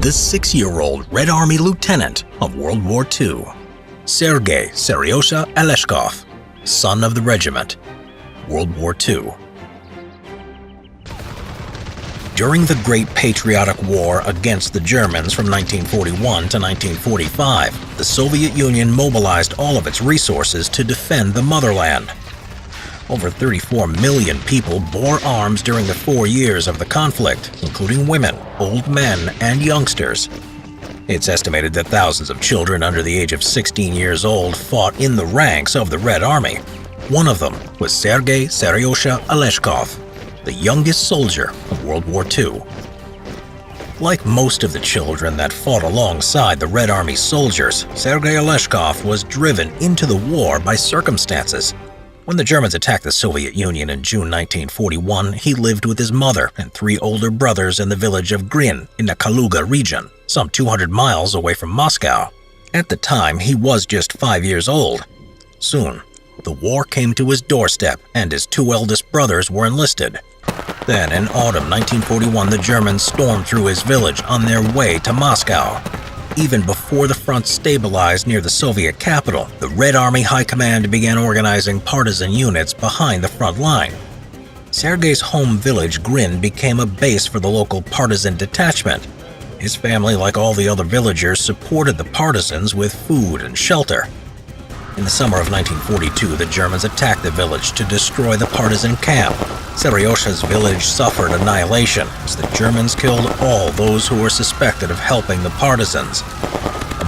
the 6-year-old Red Army lieutenant of World War II, Sergei Seryosha Aleshkov, son of the regiment, World War II. During the Great Patriotic War against the Germans from 1941 to 1945, the Soviet Union mobilized all of its resources to defend the motherland. Over 34 million people bore arms during the 4 years of the conflict, including women, old men, and youngsters. It's estimated that thousands of children under the age of 16 years old fought in the ranks of the Red Army. One of them was Sergei Seryosha Aleshkov, the youngest soldier of World War II. Like most of the children that fought alongside the Red Army soldiers, Sergei Aleshkov was driven into the war by circumstances. When the Germans attacked the Soviet Union in June 1941, he lived with his mother and 3 older brothers in the village of Grin in the Kaluga region, some 200 miles away from Moscow. At the time, he was just 5 years old. Soon, the war came to his doorstep and his 2 eldest brothers were enlisted. Then, in autumn 1941, the Germans stormed through his village on their way to Moscow. Even before the front stabilized near the Soviet capital, the Red Army High Command began organizing partisan units behind the front line. Sergei's home village, Grin, became a base for the local partisan detachment. His family, like all the other villagers, supported the partisans with food and shelter. In the summer of 1942, the Germans attacked the village to destroy the partisan camp. Seryosha's village suffered annihilation as the Germans killed all those who were suspected of helping the partisans.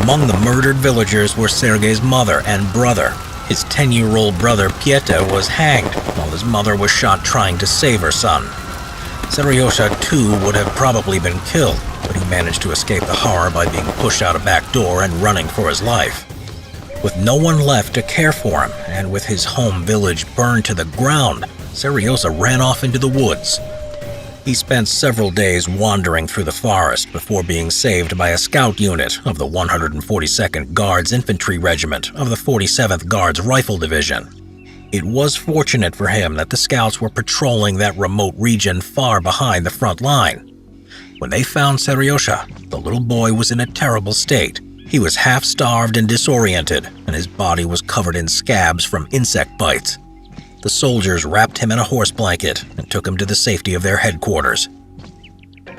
Among the murdered villagers were Sergei's mother and brother. His 10-year-old brother Pyotr was hanged, while his mother was shot trying to save her son. Seryosha, too, would have probably been killed, but he managed to escape the horror by being pushed out a back door and running for his life. With no one left to care for him, and with his home village burned to the ground, Seryosha ran off into the woods. He spent several days wandering through the forest before being saved by a scout unit of the 142nd Guards Infantry Regiment of the 47th Guards Rifle Division. It was fortunate for him that the scouts were patrolling that remote region far behind the front line. When they found Seryosha, the little boy was in a terrible state. He was half-starved and disoriented, and his body was covered in scabs from insect bites. The soldiers wrapped him in a horse blanket and took him to the safety of their headquarters.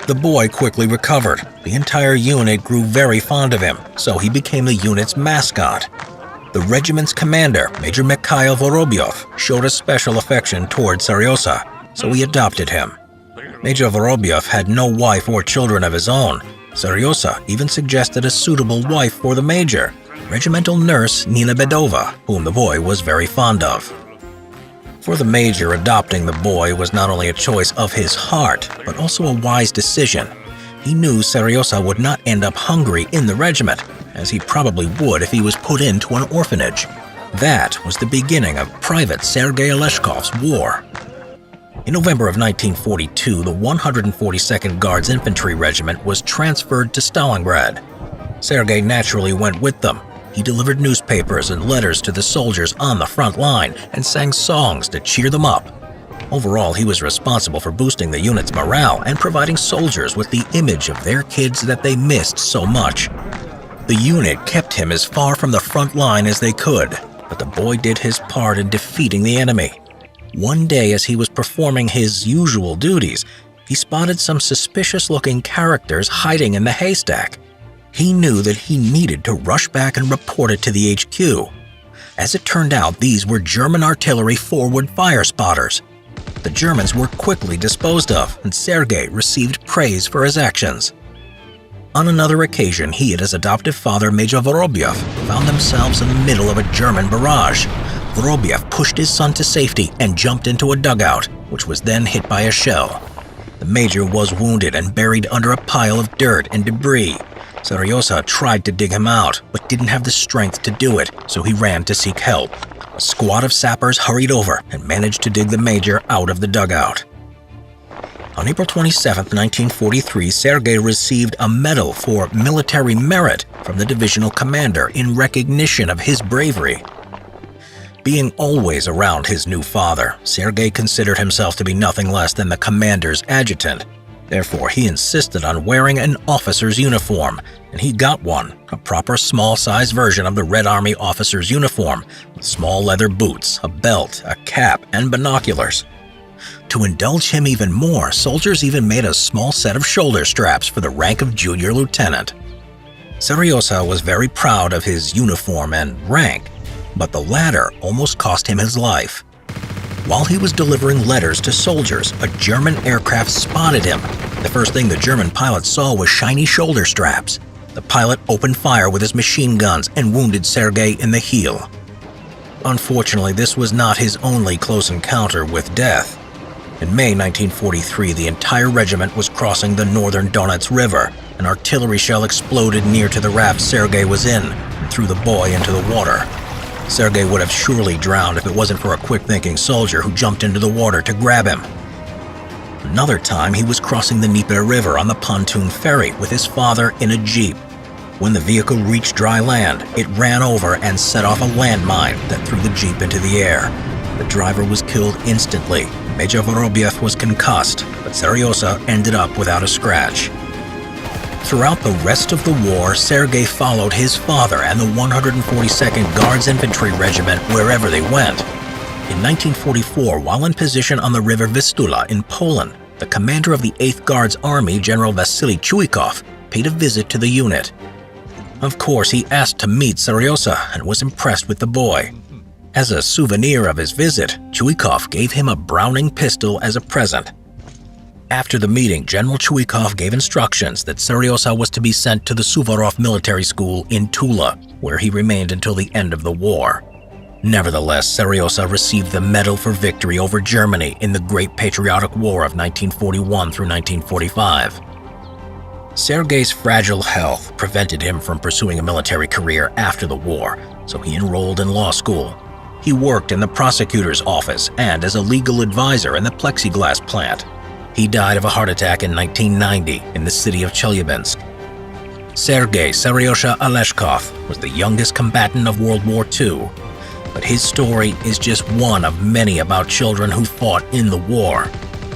The boy quickly recovered. The entire unit grew very fond of him, so he became the unit's mascot. The regiment's commander, Major Mikhail Vorobyov, showed a special affection toward Seryosha, so he adopted him. Major Vorobyov had no wife or children of his own. Seryosha even suggested a suitable wife for the major, regimental nurse Nina Bedova, whom the boy was very fond of. For the major, adopting the boy was not only a choice of his heart, but also a wise decision. He knew Seryosha would not end up hungry in the regiment, as he probably would if he was put into an orphanage. That was the beginning of Private Sergei Aleshkov's war. In November of 1942, the 142nd Guards Infantry Regiment was transferred to Stalingrad. Sergei naturally went with them. He delivered newspapers and letters to the soldiers on the front line and sang songs to cheer them up. Overall, he was responsible for boosting the unit's morale and providing soldiers with the image of their kids that they missed so much. The unit kept him as far from the front line as they could, but the boy did his part in defeating the enemy. One day, as he was performing his usual duties, he spotted some suspicious-looking characters hiding in the haystack. He knew that he needed to rush back and report it to the HQ. As it turned out, these were German artillery forward fire spotters. The Germans were quickly disposed of, and Sergei received praise for his actions. On another occasion, he and his adoptive father, Major Vorobyov, found themselves in the middle of a German barrage. Vorobyov pushed his son to safety and jumped into a dugout, which was then hit by a shell. The major was wounded and buried under a pile of dirt and debris. Seryosha tried to dig him out, but didn't have the strength to do it, so he ran to seek help. A squad of sappers hurried over and managed to dig the major out of the dugout. On April 27, 1943, Sergei received a medal for military merit from the divisional commander in recognition of his bravery. Being always around his new father, Sergei considered himself to be nothing less than the commander's adjutant. Therefore, he insisted on wearing an officer's uniform, and he got one, a proper small-size version of the Red Army officer's uniform, with small leather boots, a belt, a cap, and binoculars. To indulge him even more, soldiers even made a small set of shoulder straps for the rank of junior lieutenant. Seriosa was very proud of his uniform and rank, but the latter almost cost him his life. While he was delivering letters to soldiers, a German aircraft spotted him. The first thing the German pilot saw was shiny shoulder straps. The pilot opened fire with his machine guns and wounded Sergei in the heel. Unfortunately, this was not his only close encounter with death. In May 1943, the entire regiment was crossing the northern Donets River. An artillery shell exploded near to the raft Sergei was in and threw the boy into the water. Sergei would have surely drowned if it wasn't for a quick-thinking soldier who jumped into the water to grab him. Another time, he was crossing the Dnieper River on the pontoon ferry with his father in a jeep. When the vehicle reached dry land, it ran over and set off a landmine that threw the jeep into the air. The driver was killed instantly. Major Vorobyev was concussed, but Seriosa ended up without a scratch. Throughout the rest of the war, Sergei followed his father and the 142nd Guards Infantry Regiment wherever they went. In 1944, while in position on the river Vistula in Poland, the commander of the 8th Guards Army, General Vasily Chuikov, paid a visit to the unit. Of course, he asked to meet Seriosa and was impressed with the boy. As a souvenir of his visit, Chuikov gave him a Browning pistol as a present. After the meeting, General Chuikov gave instructions that Seriosa was to be sent to the Suvorov Military School in Tula, where he remained until the end of the war. Nevertheless, Seriosa received the Medal for Victory over Germany in the Great Patriotic War of 1941 through 1945. Sergei's fragile health prevented him from pursuing a military career after the war, so he enrolled in law school. He worked in the prosecutor's office and as a legal advisor in the plexiglass plant. He died of a heart attack in 1990 in the city of Chelyabinsk. Sergei Seriosha Aleshkov was the youngest combatant of World War II, but his story is just one of many about children who fought in the war.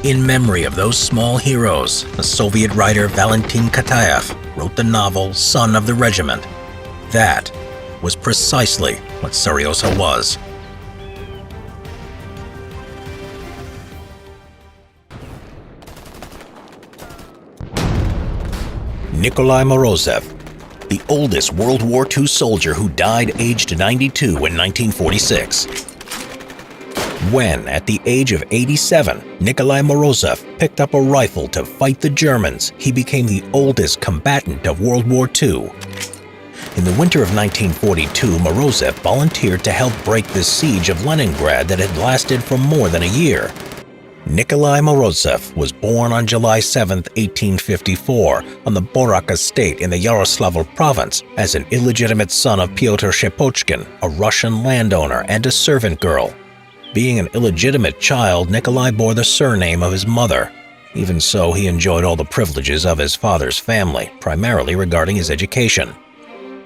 In memory of those small heroes, the Soviet writer Valentin Kataev wrote the novel Son of the Regiment. That was precisely what Seriosa was. Nikolai Morozev, the oldest World War II soldier who died aged 92 in 1946. When, at the age of 87, Nikolai Morozev picked up a rifle to fight the Germans, he became the oldest combatant of World War II. In the winter of 1942, Morozev volunteered to help break the siege of Leningrad that had lasted for more than a year. Nikolai Morozev was born on July 7, 1854, on the Borak estate in the Yaroslavl province as an illegitimate son of Pyotr Shepochkin, a Russian landowner and a servant girl. Being an illegitimate child, Nikolai bore the surname of his mother. Even so, he enjoyed all the privileges of his father's family, primarily regarding his education.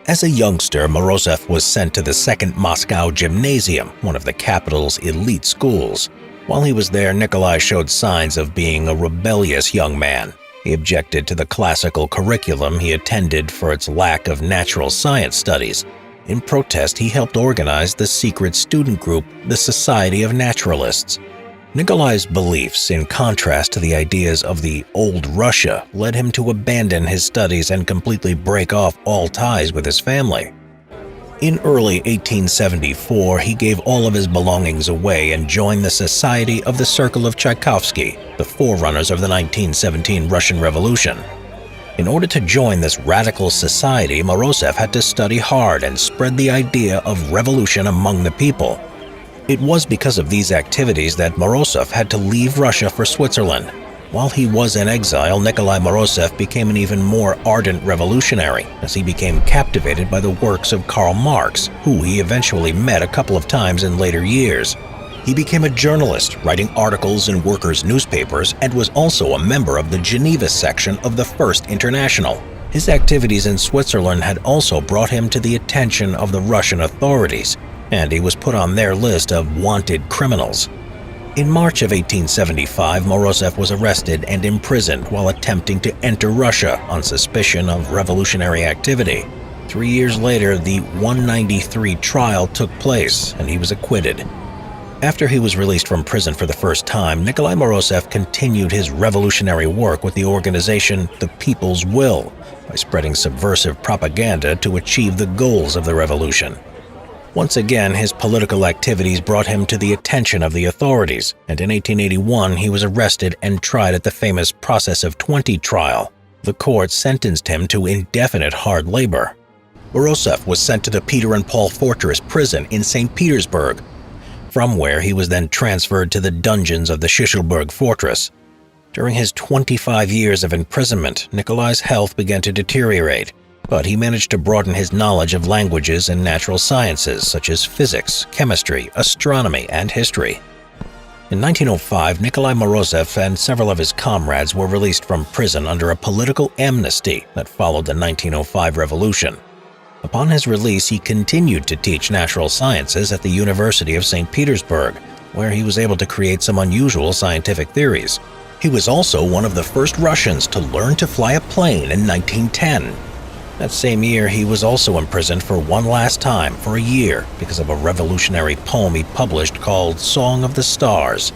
As a youngster, Morozev was sent to the Second Moscow Gymnasium, one of the capital's elite schools. While he was there, Nikolai showed signs of being a rebellious young man. He objected to the classical curriculum he attended for its lack of natural science studies. In protest, he helped organize the secret student group, the Society of Naturalists. Nikolai's beliefs, in contrast to the ideas of the old Russia, led him to abandon his studies and completely break off all ties with his family. In early 1874, he gave all of his belongings away and joined the Society of the Circle of Tchaikovsky, the forerunners of the 1917 Russian Revolution. In order to join this radical society, Morozev had to study hard and spread the idea of revolution among the people. It was because of these activities that Morozev had to leave Russia for Switzerland. While he was in exile, Nikolai Morozev became an even more ardent revolutionary, as he became captivated by the works of Karl Marx, who he eventually met a couple of times in later years. He became a journalist, writing articles in workers' newspapers, and was also a member of the Geneva section of the First International. His activities in Switzerland had also brought him to the attention of the Russian authorities, and he was put on their list of wanted criminals. In March of 1875, Morozov was arrested and imprisoned while attempting to enter Russia on suspicion of revolutionary activity. 3 years later, the 193 trial took place, and he was acquitted. After he was released from prison for the first time, Nikolai Morozov continued his revolutionary work with the organization The People's Will by spreading subversive propaganda to achieve the goals of the revolution. Once again, his political activities brought him to the attention of the authorities, and in 1881 he was arrested and tried at the famous Process of 20 trial. The court sentenced him to indefinite hard labor. Morozov was sent to the Peter and Paul Fortress prison in St. Petersburg, from where he was then transferred to the dungeons of the Shishilburg Fortress. During his 25 years of imprisonment, Nikolai's health began to deteriorate, but he managed to broaden his knowledge of languages and natural sciences such as physics, chemistry, astronomy, and history. In 1905, Nikolai Morozov and several of his comrades were released from prison under a political amnesty that followed the 1905 revolution. Upon his release, he continued to teach natural sciences at the University of St. Petersburg, where he was able to create some unusual scientific theories. He was also one of the first Russians to learn to fly a plane in 1910. That same year, he was also imprisoned for one last time for a year because of a revolutionary poem he published called Song of the Stars.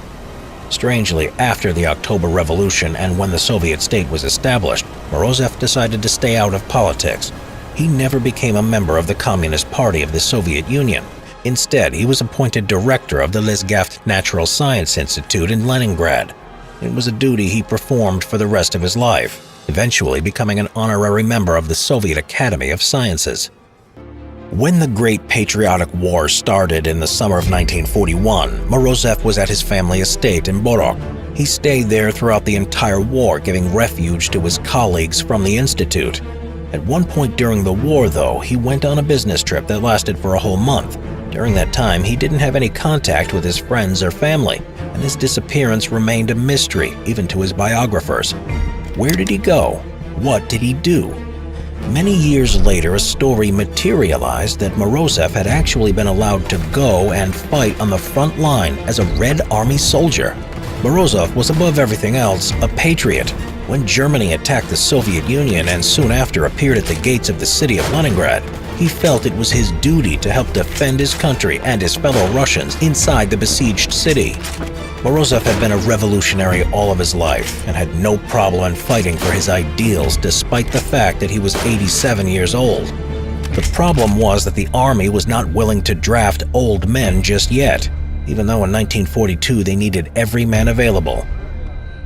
Strangely, after the October Revolution and when the Soviet state was established, Morozov decided to stay out of politics. He never became a member of the Communist Party of the Soviet Union. Instead, he was appointed director of the Lizgaft Natural Science Institute in Leningrad. It was a duty he performed for the rest of his life, eventually becoming an honorary member of the Soviet Academy of Sciences. When the Great Patriotic War started in the summer of 1941, Morozov was at his family estate in Borok. He stayed there throughout the entire war, giving refuge to his colleagues from the institute. At one point during the war, though, he went on a business trip that lasted for a whole month. During that time, he didn't have any contact with his friends or family, and his disappearance remained a mystery even to his biographers. Where did he go? What did he do? Many years later, a story materialized that Morozov had actually been allowed to go and fight on the front line as a Red Army soldier. Morozov was above everything else a patriot. When Germany attacked the Soviet Union and soon after appeared at the gates of the city of Leningrad, he felt it was his duty to help defend his country and his fellow Russians inside the besieged city. Morozov had been a revolutionary all of his life and had no problem in fighting for his ideals despite the fact that he was 87 years old. The problem was that the army was not willing to draft old men just yet, even though in 1942 they needed every man available.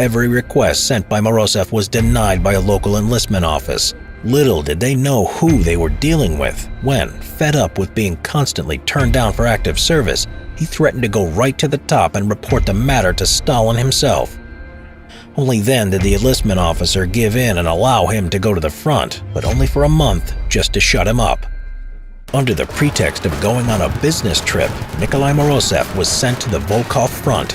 Every request sent by Morozov was denied by a local enlistment office. Little did they know who they were dealing with when, fed up with being constantly turned down for active service, he threatened to go right to the top and report the matter to Stalin himself. Only then did the enlistment officer give in and allow him to go to the front, but only for a month, just to shut him up. Under the pretext of going on a business trip, Nikolai Morozov was sent to the Volkhov Front.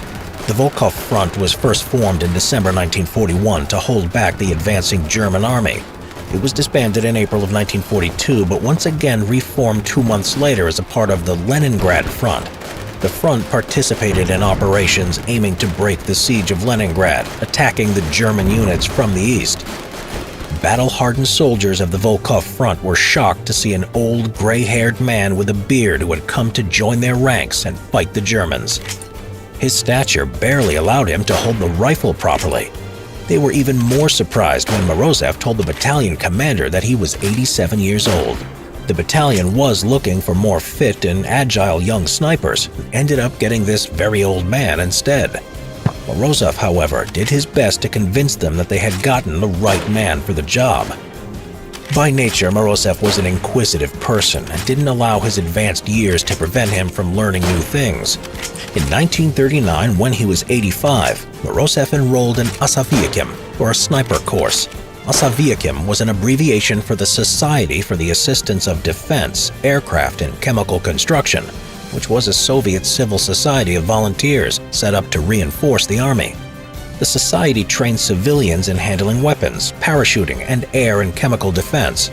The Volkhov Front was first formed in December 1941 to hold back the advancing German army. It was disbanded in April of 1942, but once again reformed 2 months later as a part of the Leningrad Front. The front participated in operations aiming to break the siege of Leningrad, attacking the German units from the east. Battle-hardened soldiers of the Volkhov Front were shocked to see an old, gray-haired man with a beard who had come to join their ranks and fight the Germans. His stature barely allowed him to hold the rifle properly. They were even more surprised when Morozov told the battalion commander that he was 87 years old. The battalion was looking for more fit and agile young snipers, and ended up getting this very old man instead. Morozov, however, did his best to convince them that they had gotten the right man for the job. By nature, Morozov was an inquisitive person and didn't allow his advanced years to prevent him from learning new things. In 1939, when he was 85, Morozov enrolled in Asaviakim, or a sniper course. Asaviakim was an abbreviation for the Society for the Assistance of Defense, Aircraft and Chemical Construction, which was a Soviet civil society of volunteers set up to reinforce the army. The society trained civilians in handling weapons, parachuting, and air and chemical defense.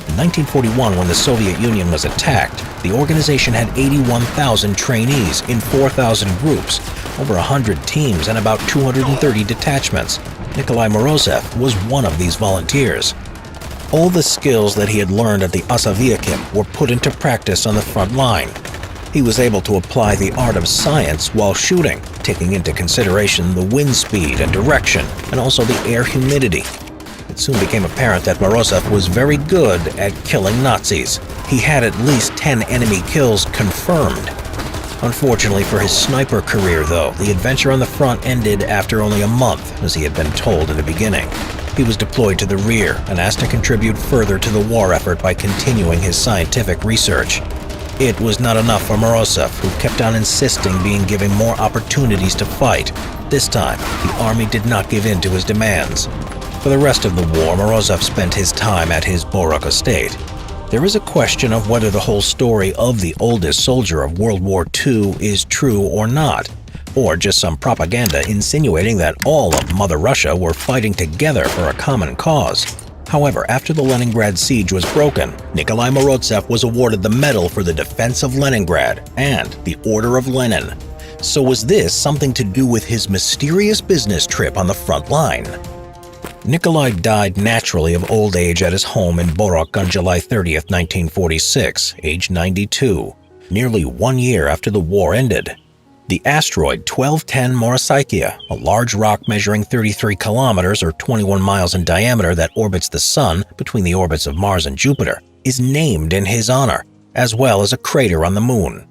In 1941, when the Soviet Union was attacked, the organization had 81,000 trainees in 4,000 groups, over 100 teams and about 230 detachments. Nikolai Morozov was one of these volunteers. All the skills that he had learned at the Asaviekim were put into practice on the front line. He was able to apply the art of science while shooting, taking into consideration the wind speed and direction, and also the air humidity. It soon became apparent that Morozov was very good at killing Nazis. He had at least 10 enemy kills confirmed. Unfortunately for his sniper career, though, the adventure on the front ended after only a month, as he had been told in the beginning. He was deployed to the rear and asked to contribute further to the war effort by continuing his scientific research. It was not enough for Morozov, who kept on insisting being given more opportunities to fight. This time, the army did not give in to his demands. For the rest of the war, Morozov spent his time at his Borok estate. There is a question of whether the whole story of the oldest soldier of World War II is true or not, or just some propaganda insinuating that all of Mother Russia were fighting together for a common cause. However, after the Leningrad siege was broken, Nikolai Morozov was awarded the Medal for the Defense of Leningrad and the Order of Lenin. So was this something to do with his mysterious business trip on the front line? Nikolai died naturally of old age at his home in Borok on July 30, 1946, age 92, nearly 1 year after the war ended. The asteroid 1210 Morosaikia, a large rock measuring 33 kilometers or 21 miles in diameter that orbits the Sun between the orbits of Mars and Jupiter, is named in his honor, as well as a crater on the Moon.